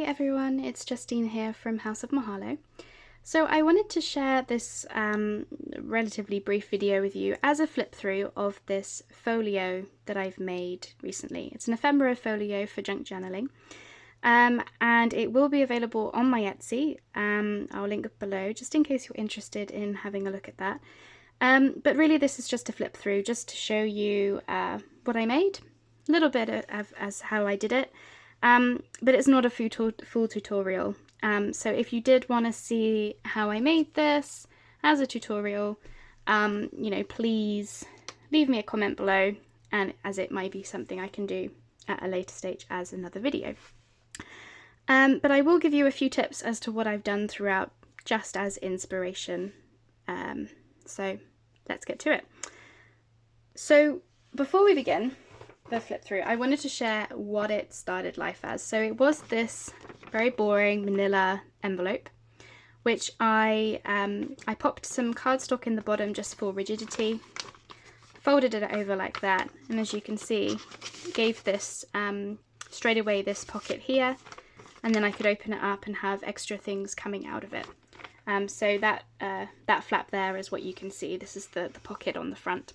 everyone, it's Justine here from House of Mahalo. So I wanted to share this relatively brief video with you as a flip through of this folio that I've made recently. It's an Ephemera Folio for junk journaling, and it will be available on my Etsy. I'll link below just in case you're interested in having a look at that. But really this is just a flip through just to show you what I made, a little bit of as how I did it. But it's not a full tutorial. So if you did want to see how I made this as a tutorial, you know, please leave me a comment below, and as it might be something I can do at a later stage as another video. But I will give you a few tips as to what I've done throughout just as inspiration. So let's get to it. So before we begin the flip through, I wanted to share what it started life as. So it was this very boring manila envelope, which I popped some cardstock in the bottom just for rigidity, folded it over like that, and as you can see, gave this straight away this pocket here, and then I could open it up and have extra things coming out of it. So that flap there is what you can see. This is the pocket on the front.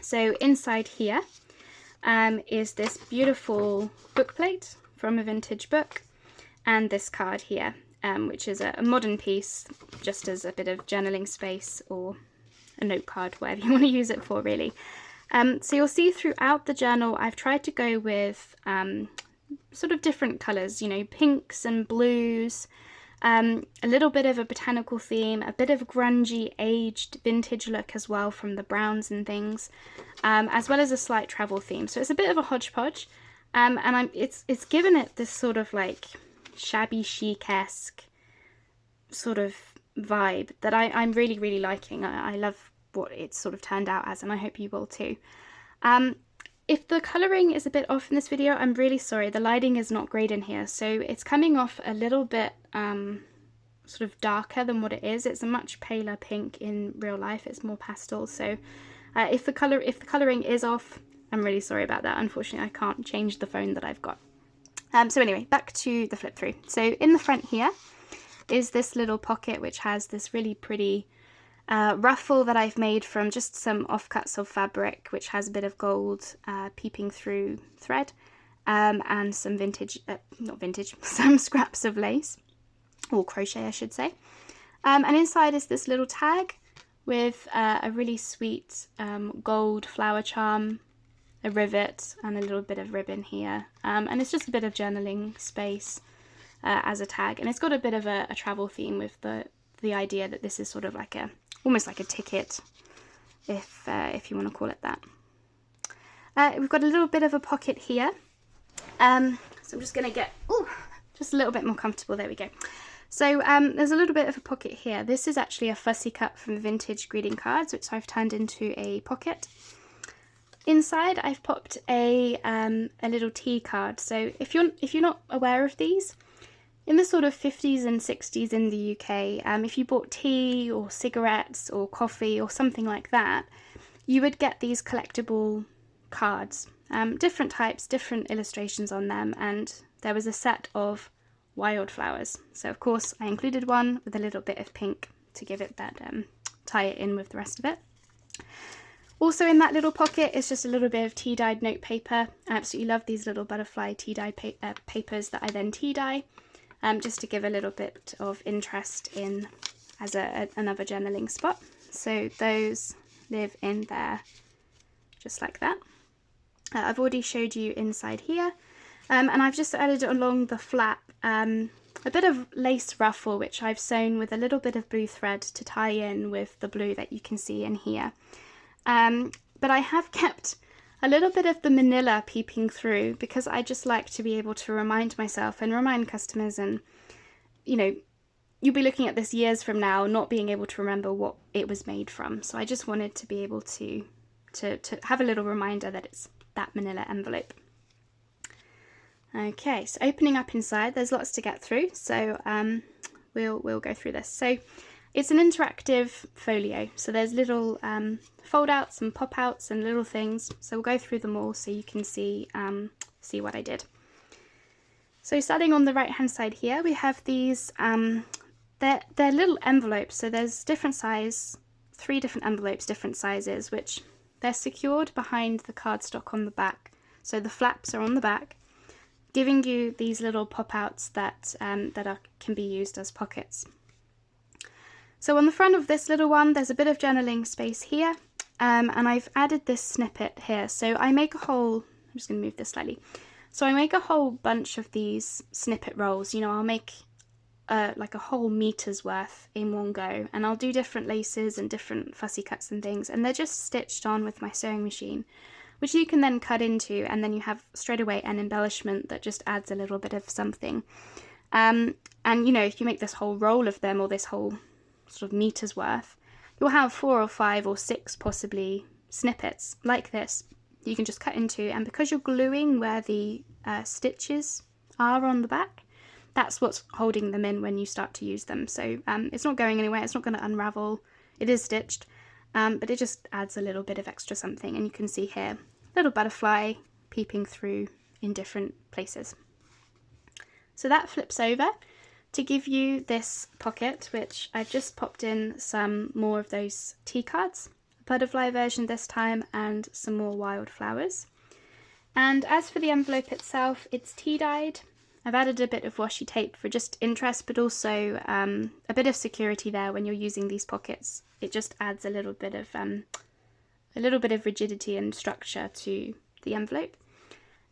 So inside here is this beautiful book plate from a vintage book, and this card here, which is a modern piece, just as a bit of journaling space or a note card, whatever you want to use it for, really. So you'll see throughout the journal I've tried to go with sort of different colours, you know, pinks and blues, a little bit of a botanical theme, a bit of grungy aged vintage look as well from the browns and things, as well as a slight travel theme. So it's a bit of a hodgepodge, and it's given it this sort of like shabby chic-esque sort of vibe that I'm really liking. I love what it's sort of turned out as, and I hope you will too. If the colouring is a bit off in this video, I'm really sorry. The lighting is not great in here, so it's coming off a little bit sort of darker than what it is. It's a much paler pink in real life. It's more pastel, so if the colouring is off, I'm really sorry about that. Unfortunately, I can't change the phone that I've got. So anyway, back to the flip through. So in the front here is this little pocket which has this really pretty ruffle that I've made from just some offcuts of fabric, which has a bit of gold peeping through thread, and some vintage, not vintage, some scraps of lace, or crochet I should say. And inside is this little tag with a really sweet gold flower charm, a rivet, and a little bit of ribbon here. And it's just a bit of journaling space as a tag, and it's got a bit of a travel theme with the idea that this is sort of like almost like a ticket, if you want to call it that. We've got a little bit of a pocket here, so I'm just going to get just a little bit more comfortable. There we go. So there's a little bit of a pocket here. This is actually a fussy cut from the vintage greeting cards, which I've turned into a pocket. Inside I've popped a little tea card. So if you're not aware of these, in the sort of 50s and 60s in the UK, if you bought tea or cigarettes or coffee or something like that, you would get these collectible cards, different types, different illustrations on them, and there was a set of wildflowers. So of course I included one with a little bit of pink to give it that, tie it in with the rest of it. Also in that little pocket is just a little bit of tea dyed note paper. I absolutely love these little butterfly tea dyed papers that I then tea dye. Just to give a little bit of interest in as another journaling spot. So those live in there just like that. I've already showed you inside here, and I've just added along the flap a bit of lace ruffle, which I've sewn with a little bit of blue thread to tie in with the blue that you can see in here. But I have kept a little bit of the manila peeping through because I just like to be able to remind myself and remind customers, and you know, you'll be looking at this years from now not being able to remember what it was made from. So I just wanted to be able to have a little reminder that it's that manila envelope. Okay, so opening up inside, there's lots to get through, so we'll go through this. So it's an interactive folio, so there's little fold outs and pop outs and little things, so we'll go through them all so you can see what I did. So starting on the right hand side here, we have these, they're little envelopes, so there's different size, 3 different envelopes, different sizes, which they're secured behind the cardstock on the back. So the flaps are on the back, giving you these little pop-outs that, can be used as pockets. So on the front of this little one, there's a bit of journaling space here, and I've added this snippet here. So I make a whole, I'm just going to move this slightly. So I make a whole bunch of these snippet rolls. You know, I'll make like a whole meter's worth in one go, and I'll do different laces and different fussy cuts and things, and they're just stitched on with my sewing machine, which you can then cut into, and then you have straight away an embellishment that just adds a little bit of something. And you know, if you make this whole roll of them, or this whole sort of meter's worth, you'll have 4 or 5 or 6 possibly snippets like this you can just cut into, and because you're gluing where the stitches are on the back, that's what's holding them in when you start to use them. So it's not going anywhere, it's not going to unravel, it is stitched, but it just adds a little bit of extra something. And you can see here, little butterfly peeping through in different places. So that flips over to give you this pocket, which I've just popped in some more of those tea cards, a butterfly version this time, and some more wildflowers. And as for the envelope itself, it's tea dyed. I've added a bit of washi tape for just interest, but also a bit of security there when you're using these pockets. It just adds a little bit of rigidity and structure to the envelope.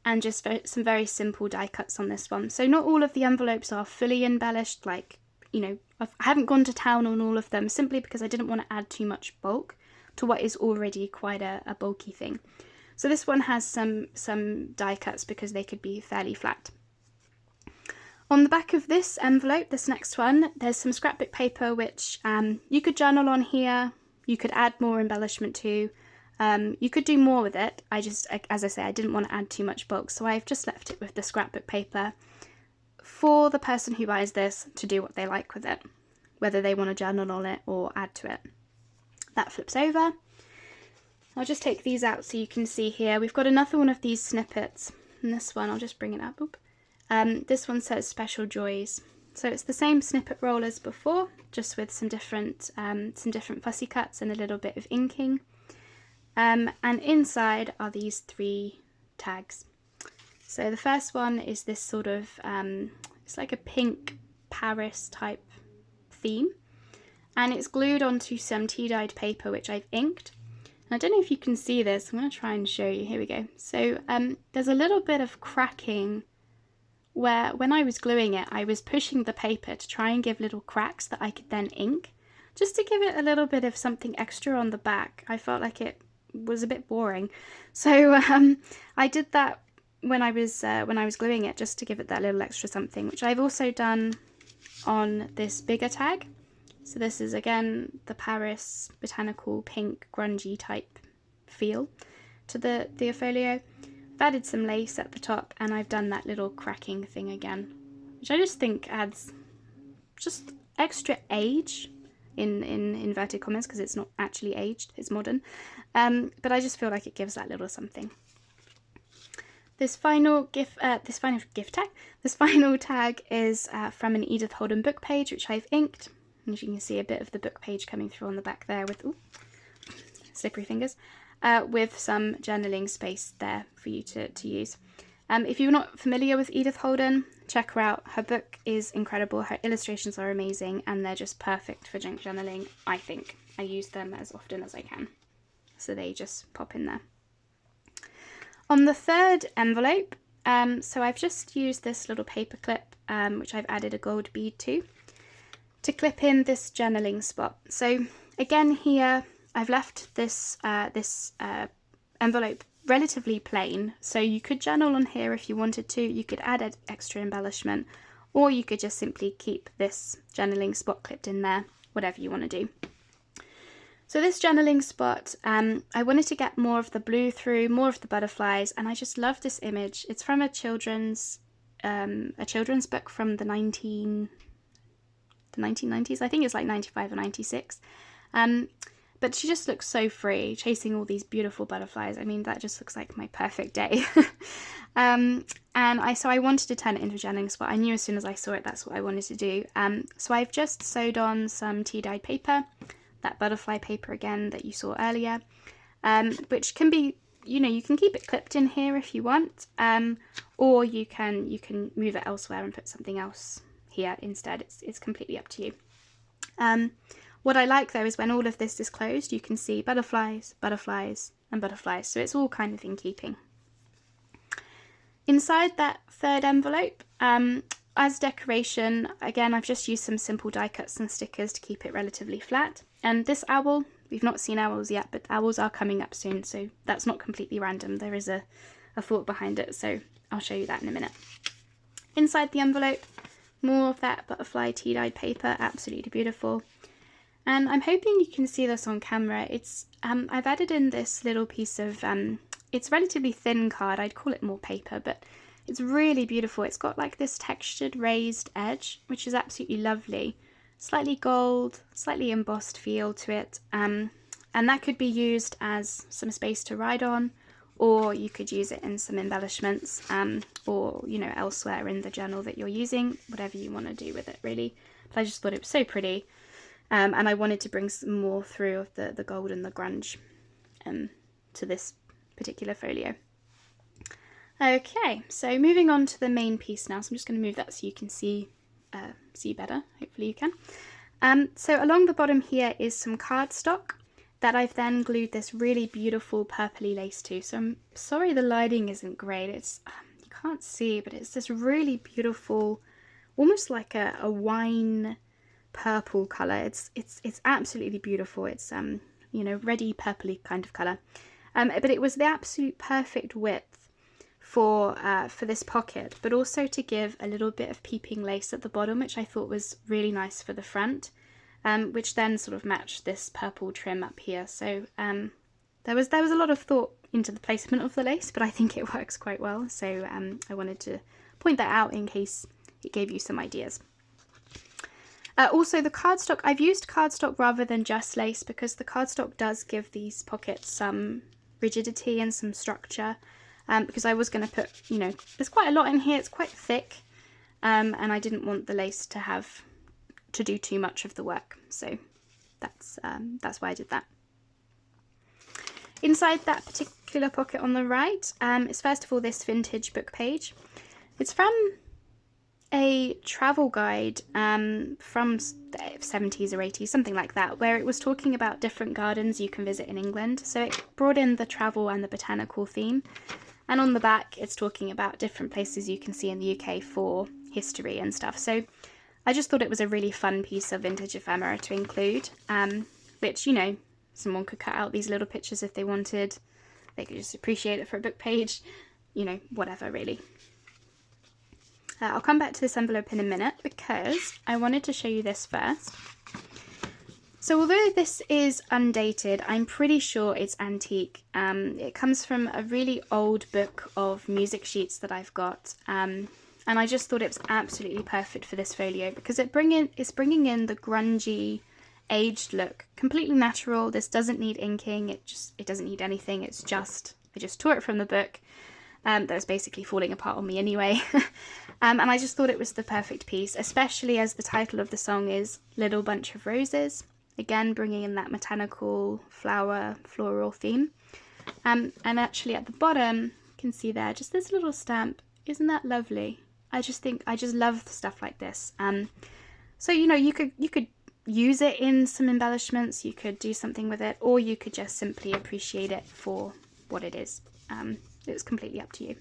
And just some very simple die cuts on this one. So not all of the envelopes are fully embellished, like, you know, I haven't gone to town on all of them, simply because I didn't want to add too much bulk to what is already quite a bulky thing. So this one has some die cuts because they could be fairly flat. On the back of this envelope, this next one, there's some scrapbook paper which you could journal on here, you could add more embellishment to, you could do more with it. I just, as I say, I didn't want to add too much bulk, so I've just left it with the scrapbook paper for the person who buys this to do what they like with it, whether they want to journal on it or add to it. That flips over. I'll just take these out so you can see here. We've got another one of these snippets, and this one, I'll just bring it up. Oop. This one says Special Joys. So it's the same snippet roll as before, just with some different fussy cuts and a little bit of inking. And inside are these 3 tags. So the first one is this sort of, it's like a pink Paris type theme, and it's glued onto some tea-dyed paper which I've inked. And I don't know if you can see this, I'm going to try and show you, here we go. So there's a little bit of cracking where when I was gluing it, I was pushing the paper to try and give little cracks that I could then ink, just to give it a little bit of something extra on the back. I felt like it was a bit boring, so I did that when I was gluing it, just to give it that little extra something, which I've also done on this bigger tag. So this is again the Paris botanical pink grungy type feel to the folio. I've added some lace at the top, and I've done that little cracking thing again, which I just think adds just extra age in inverted commas, because it's not actually aged, it's modern, but I just feel like it gives that little something. This final tag is from an Edith Holden book page which I've inked, and as you can see, a bit of the book page coming through on the back there with slippery fingers, with some journaling space there for you to use. If you're not familiar with Edith Holden, check her out. Her book is incredible, her illustrations are amazing, and they're just perfect for junk journaling, I think. I use them as often as I can, so they just pop in there. On the third envelope, so I've just used this little paper clip, which I've added a gold bead to clip in this journaling spot. So again here, I've left this envelope relatively plain, so you could journal on here if you wanted to, you could add extra embellishment, or you could just simply keep this journaling spot clipped in there, whatever you want to do. So this journaling spot, I wanted to get more of the blue through, more of the butterflies, and I just love this image. It's from a children's book from the 1990s, I think it's like 95 or 96. But but she just looks so free, chasing all these beautiful butterflies. I mean, that just looks like my perfect day. And so I wanted to turn it into a journaling spot. I knew as soon as I saw it, that's what I wanted to do. So I've just sewed on some tea-dyed paper, that butterfly paper again that you saw earlier, which can be, you know, you can keep it clipped in here if you want, or you can move it elsewhere and put something else here instead. It's completely up to you. What I like though is when all of this is closed, you can see butterflies, butterflies, and butterflies, so it's all kind of in keeping. Inside that third envelope, as decoration, again, I've just used some simple die cuts and stickers to keep it relatively flat. And this owl, we've not seen owls yet, but owls are coming up soon, so that's not completely random. There is a thought behind it, so I'll show you that in a minute. Inside the envelope, more of that butterfly tea-dyed paper, absolutely beautiful. And I'm hoping you can see this on camera. It's I've added in this little piece of, it's relatively thin card, I'd call it more paper, but it's really beautiful. It's got like this textured raised edge, which is absolutely lovely. Slightly gold, slightly embossed feel to it, and that could be used as some space to write on, or you could use it in some embellishments, or, you know, elsewhere in the journal that you're using, whatever you want to do with it really. But I just thought it was so pretty, and I wanted to bring some more through of the gold and the grunge to this particular folio. Okay, so moving on to the main piece now. So I'm just going to move that so you can see better. Hopefully you can. So along the bottom here is some cardstock that I've then glued this really beautiful purpley lace to. So I'm sorry the lighting isn't great. It's you can't see, but it's this really beautiful, almost like a wine purple colour. It's absolutely beautiful. It's you know, reddy purpley kind of colour. But it was the absolute perfect width for this pocket, but also to give a little bit of peeping lace at the bottom, which I thought was really nice for the front, which then sort of matched this purple trim up here. So there was a lot of thought into the placement of the lace, but I think it works quite well. So I wanted to point that out in case it gave you some ideas. Also the cardstock, I've used cardstock rather than just lace because the cardstock does give these pockets some rigidity and some structure, because I was going to put, you know, there's quite a lot in here, it's quite thick, and I didn't want the lace to do too much of the work, so that's why I did that. Inside that particular pocket on the right is first of all this vintage book page. It's from a travel guide from the 70s or 80s, something like that, where it was talking about different gardens you can visit in England. So it brought in the travel and the botanical theme. And on the back, it's talking about different places you can see in the UK for history and stuff. So I just thought it was a really fun piece of vintage ephemera to include, which, you know, someone could cut out these little pictures if they wanted. They could just appreciate it for a book page, you know, whatever really. I'll come back to this envelope in a minute because I wanted to show you this first. So although this is undated, I'm pretty sure it's antique. It comes from a really old book of music sheets that I've got, and I just thought it was absolutely perfect for this folio because it's bringing in the grungy, aged look, completely natural. This doesn't need inking. It doesn't need anything. I just tore it from the book. That was basically falling apart on me anyway. And I just thought it was the perfect piece, especially as the title of the song is Little Bunch of Roses. Again, bringing in that botanical floral theme. And actually at the bottom, you can see there, just this little stamp. Isn't that lovely? I just love stuff like this. So, you know, you could use it in some embellishments, you could do something with it, or you could just simply appreciate it for what it is. It's completely up to you.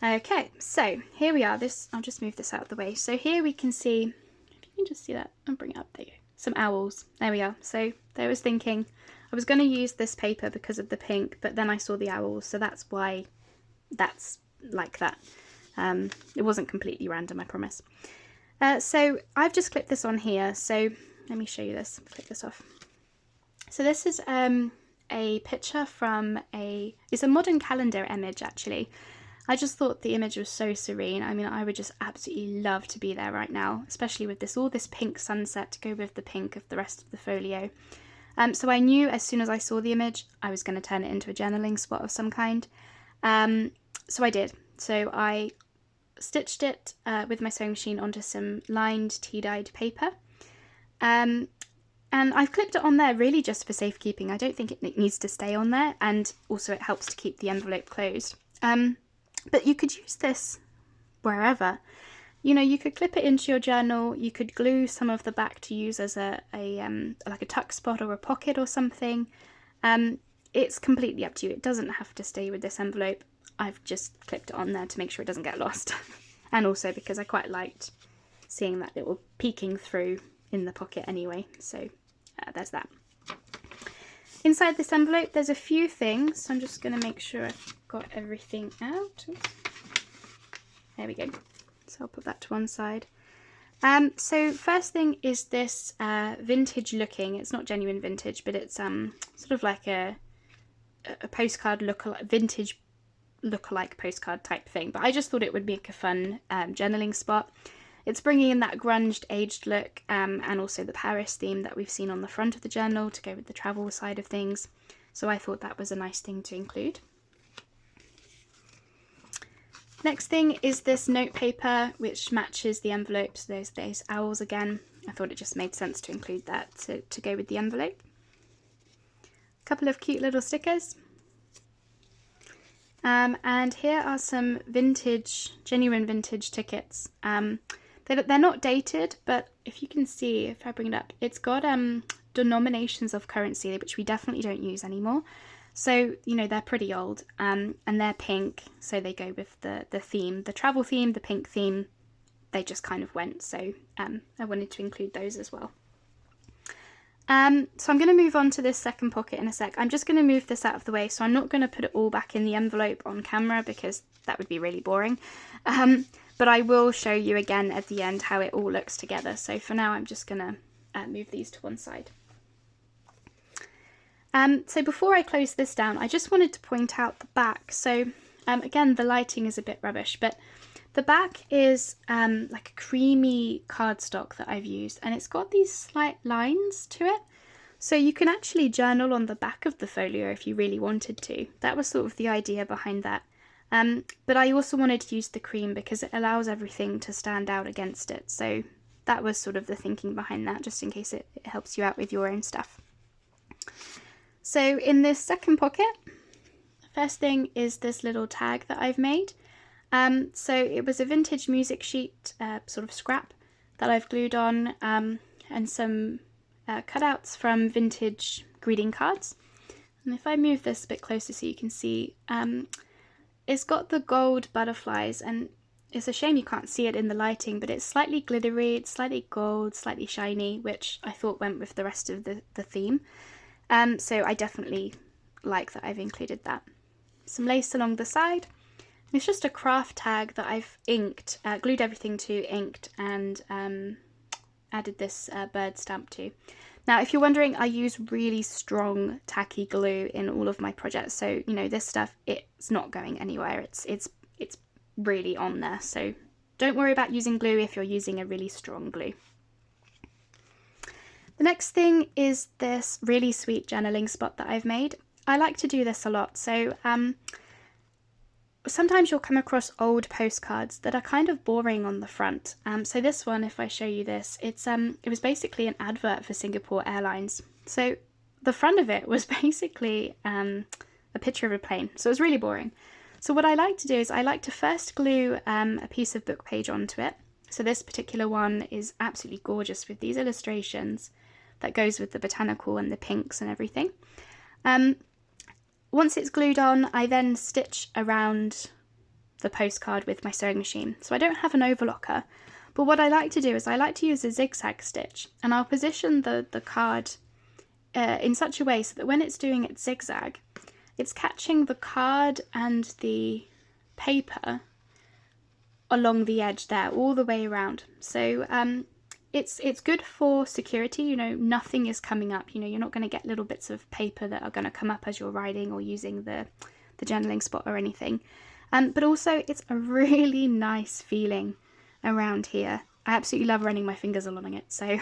Okay, so here we are. I'll just move this out of the way. So here we can see, if you can just see that, I'll bring it up, there you go, some owls. There we are. So I was thinking I was going to use this paper because of the pink, but then I saw the owls, so that's why that's like that. It wasn't completely random, I promise. So I've just clipped this on here, so let me show you this. Click this off. So this is a picture from it's a modern calendar image actually. I just thought the image was so serene. I mean, I would just absolutely love to be there right now, especially with all this pink sunset to go with the pink of the rest of the folio. So I knew as soon as I saw the image I was going to turn it into a journaling spot of some kind. So I did. So I stitched it with my sewing machine onto some lined tea-dyed paper. And I've clipped it on there really just for safekeeping. I don't think it needs to stay on there, and also it helps to keep the envelope closed. But you could use this wherever. You know, you could clip it into your journal, you could glue some of the back to use as like a tuck spot or a pocket or something. It's completely up to you. It doesn't have to stay with this envelope. I've just clipped it on there to make sure it doesn't get lost. And also because I quite liked seeing that little peeking through in the pocket anyway. So there's that. Inside this envelope there's a few things. So I'm just going to make sure I've got everything out. Oops. There we go. So I'll put that to one side. So first thing is this vintage looking, it's not genuine vintage, but it's sort of like a postcard vintage look-alike postcard type thing. But I just thought it would make a fun journaling spot. It's bringing in that grunged, aged look, and also the Paris theme that we've seen on the front of the journal to go with the travel side of things. So I thought that was a nice thing to include. Next thing is this note paper, which matches the envelopes, those owls again. I thought it just made sense to include that to go with the envelope. A couple of cute little stickers. And here are some vintage, genuine vintage tickets. They're not dated, but if you can see, if I bring it up, it's got denominations of currency, which we definitely don't use anymore. So, you know, they're pretty old, and they're pink, so they go with the theme, the travel theme, the pink theme, they just kind of went, so I wanted to include those as well. So I'm going to move on to this second pocket in a sec. I'm just going to move this out of the way, so I'm not going to put it all back in the envelope on camera because that would be really boring. But I will show you again at the end how it all looks together. So for now I'm just going to move these to one side. So before I close this down, I just wanted to point out the back. So again, the lighting is a bit rubbish, but the back is like a creamy cardstock that I've used, and it's got these slight lines to it. So you can actually journal on the back of the folio if you really wanted to. That was sort of the idea behind that. But I also wanted to use the cream because it allows everything to stand out against it. So that was sort of the thinking behind that, just in case it helps you out with your own stuff. So in this second pocket, the first thing is this little tag that I've made. So it was a vintage music sheet, sort of scrap, that I've glued on, and some cutouts from vintage greeting cards. And if I move this a bit closer so you can see, it's got the gold butterflies, and it's a shame you can't see it in the lighting, but it's slightly glittery, it's slightly gold, slightly shiny, which I thought went with the rest of the theme. So I definitely like that I've included that. Some lace along the side. It's just a craft tag that I've inked, glued everything to, inked, and added this bird stamp to. Now, if you're wondering, I use really strong tacky glue in all of my projects, so you know this stuff, it's not going anywhere. It's really on there, so don't worry about using glue if you're using a really strong glue. The next thing is this really sweet journaling spot that I've made. I like to do this a lot, so sometimes you'll come across old postcards that are kind of boring on the front. So this one, if I show you this, it was basically an advert for Singapore Airlines. So the front of it was basically a picture of a plane, so it was really boring. So what I like to do is I like to first glue a piece of book page onto it. So this particular one is absolutely gorgeous with these illustrations that goes with the botanical and the pinks and everything. Once it's glued on, I then stitch around the postcard with my sewing machine. So I don't have an overlocker, but what I like to do is I like to use a zigzag stitch, and I'll position the card in such a way so that when it's doing its zigzag, it's catching the card and the paper along the edge there, all the way around. So it's good for security, you know, nothing is coming up, you know, you're not going to get little bits of paper that are going to come up as you're writing or using the journaling spot or anything. But also it's a really nice feeling around here. I absolutely love running my fingers along it, so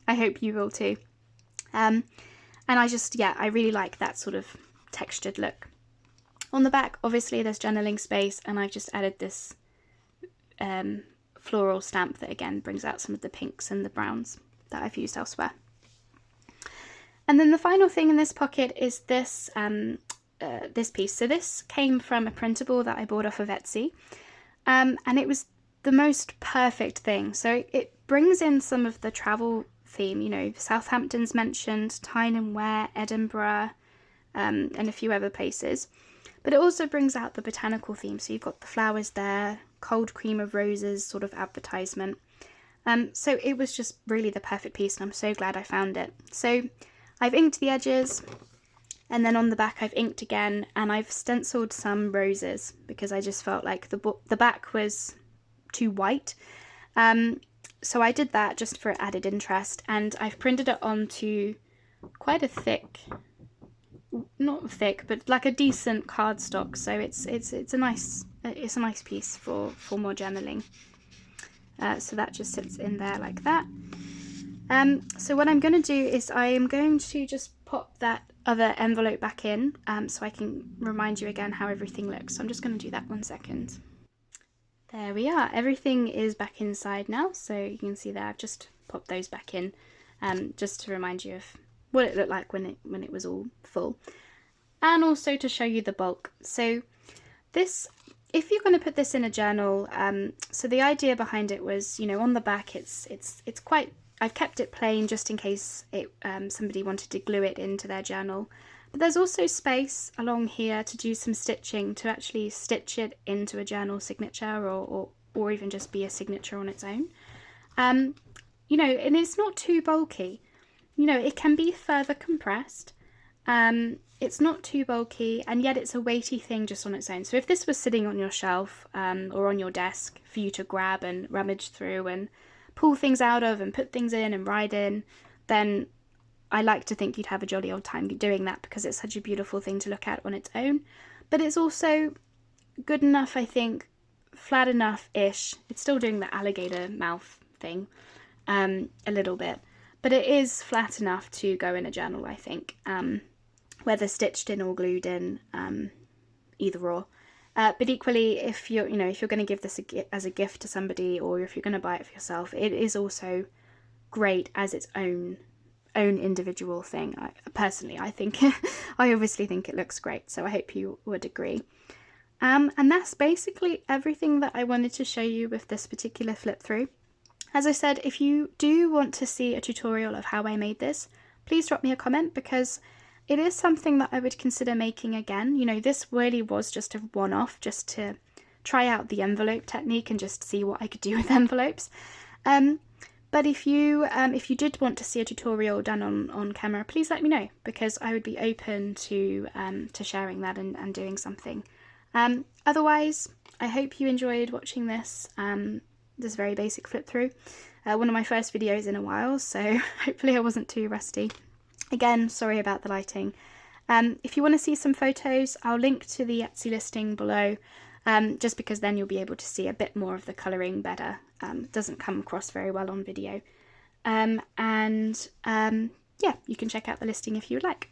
I hope you will too. And I really like that sort of textured look. On the back, obviously there's journaling space, and I've just added this floral stamp that again brings out some of the pinks and the browns that I've used elsewhere. And then the final thing in this pocket is this this piece. So this came from a printable that I bought off of Etsy, and it was the most perfect thing. So it brings in some of the travel theme, you know, Southampton's mentioned, Tyne and Wear, Edinburgh, and a few other places. But it also brings out the botanical theme. So you've got the flowers there, cold cream of roses sort of advertisement. So it was just really the perfect piece, and I'm so glad I found it. So I've inked the edges, and then on the back I've inked again, and I've stenciled some roses because I just felt like the back was too white. So I did that just for added interest, and I've printed it onto quite a thick, not thick, but like a decent cardstock. So it's a nice piece for more journaling. So that just sits in there like that. So what I'm going to do is I am going to just pop that other envelope back in, so I can remind you again how everything looks. So I'm just going to do that 1 second. There we are, everything is back inside now, so you can see there I've just popped those back in, just to remind you of what it looked like when it was all full, and also to show you the bulk. So this, if you're going to put this in a journal, so the idea behind it was, you know, on the back it's quite, I've kept it plain just in case somebody wanted to glue it into their journal. But there's also space along here to do some stitching, to actually stitch it into a journal signature, or even just be a signature on its own. You know, and it's not too bulky. You know, it can be further compressed. It's not too bulky, and yet it's a weighty thing just on its own. So if this was sitting on your shelf or on your desk for you to grab and rummage through and pull things out of and put things in and write in, then I like to think you'd have a jolly old time doing that, because it's such a beautiful thing to look at on its own. But it's also good enough, I think, flat enough-ish. It's still doing the alligator mouth thing a little bit, but it is flat enough to go in a journal, I think, whether stitched in or glued in, either or. But equally, if you're going to give this as a gift to somebody, or if you're going to buy it for yourself, it is also great as its own individual thing. Personally, I think I obviously think it looks great, so I hope you would agree. And that's basically everything that I wanted to show you with this particular flip through. As I said, if you do want to see a tutorial of how I made this, please drop me a comment, because it is something that I would consider making again. You know, this really was just a one-off, just to try out the envelope technique and just see what I could do with envelopes. But if you did want to see a tutorial done on camera, please let me know, because I would be open to sharing that and doing something. Otherwise, I hope you enjoyed watching this very basic flip through. One of my first videos in a while, so hopefully I wasn't too rusty. Again, sorry about the lighting. If you want to see some photos, I'll link to the Etsy listing below, just because then you'll be able to see a bit more of the colouring better. It doesn't come across very well on video. Yeah, you can check out the listing if you would like.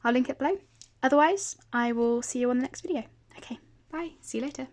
I'll link it below. Otherwise, I will see you on the next video. Okay, bye. See you later.